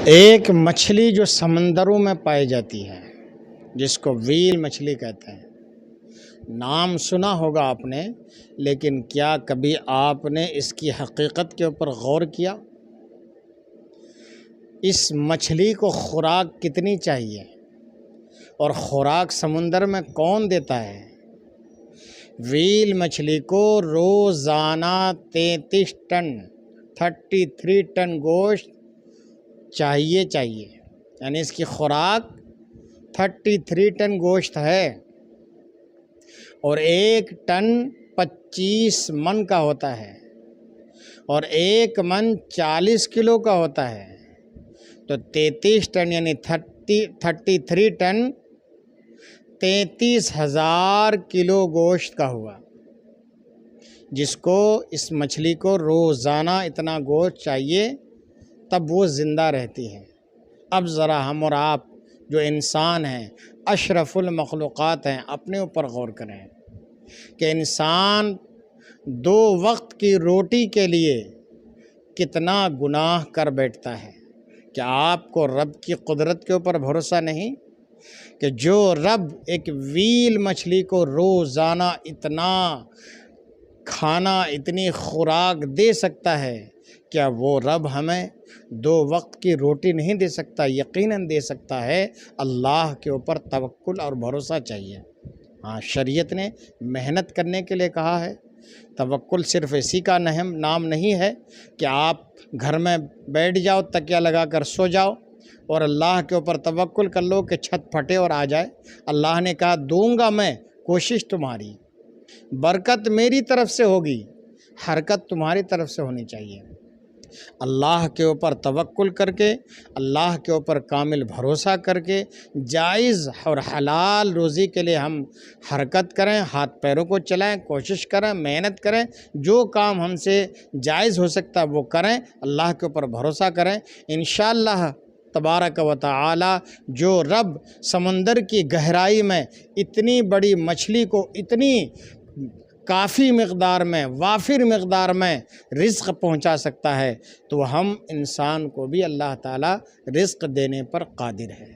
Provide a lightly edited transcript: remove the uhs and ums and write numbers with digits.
ایک مچھلی جو سمندروں میں پائی جاتی ہے جس کو ویل مچھلی کہتے ہیں، نام سنا ہوگا آپ نے، لیکن کیا کبھی آپ نے اس کی حقیقت کے اوپر غور کیا؟ اس مچھلی کو خوراک کتنی چاہیے اور خوراک سمندر میں کون دیتا ہے؟ ویل مچھلی کو روزانہ 33 ٹن گوشت چاہیے، یعنی اس کی خوراک 33 ٹن گوشت ہے، اور 1 ٹن 25 من کا ہوتا ہے، اور 1 من 40 کلو کا ہوتا ہے۔ تو 33 ٹن یعنی 33 ٹن 33,000 کلو گوشت کا ہوا، جس کو اس مچھلی کو روزانہ اتنا گوشت چاہیے تب وہ زندہ رہتی ہے۔ اب ذرا ہم اور آپ جو انسان ہیں، اشرف المخلوقات ہیں، اپنے اوپر غور کریں کہ انسان 2 وقت کی روٹی کے لیے کتنا گناہ کر بیٹھتا ہے۔ کیا آپ کو رب کی قدرت کے اوپر بھروسہ نہیں کہ جو رب ایک ویل مچھلی کو روزانہ اتنا کھانا، اتنی خوراک دے سکتا ہے، کیا وہ رب ہمیں 2 وقت کی روٹی نہیں دے سکتا؟ یقیناً دے سکتا ہے۔ اللہ کے اوپر توکل اور بھروسہ چاہیے۔ ہاں، شریعت نے محنت کرنے کے لیے کہا ہے۔ توکل صرف اسی کا نام نہیں ہے کہ آپ گھر میں بیٹھ جاؤ، تکیہ لگا کر سو جاؤ اور اللہ کے اوپر توکل کر لو کہ چھت پھٹے اور آ جائے۔ اللہ نے کہا دوں گا میں، کوشش تمہاری، برکت میری طرف سے ہوگی، حرکت تمہاری طرف سے ہونی چاہیے۔ اللہ کے اوپر توکل کر کے، اللہ کے اوپر کامل بھروسہ کر کے، جائز اور حلال روزی کے لیے ہم حرکت کریں، ہاتھ پیروں کو چلائیں، کوشش کریں، محنت کریں، جو کام ہم سے جائز ہو سکتا ہے وہ کریں، اللہ کے اوپر بھروسہ کریں۔ انشاءاللہ تبارک و تعالی جو رب سمندر کی گہرائی میں اتنی بڑی مچھلی کو اتنی کافی مقدار میں، وافر مقدار میں رزق پہنچا سکتا ہے، تو ہم انسان کو بھی اللہ تعالی رزق دینے پر قادر ہے۔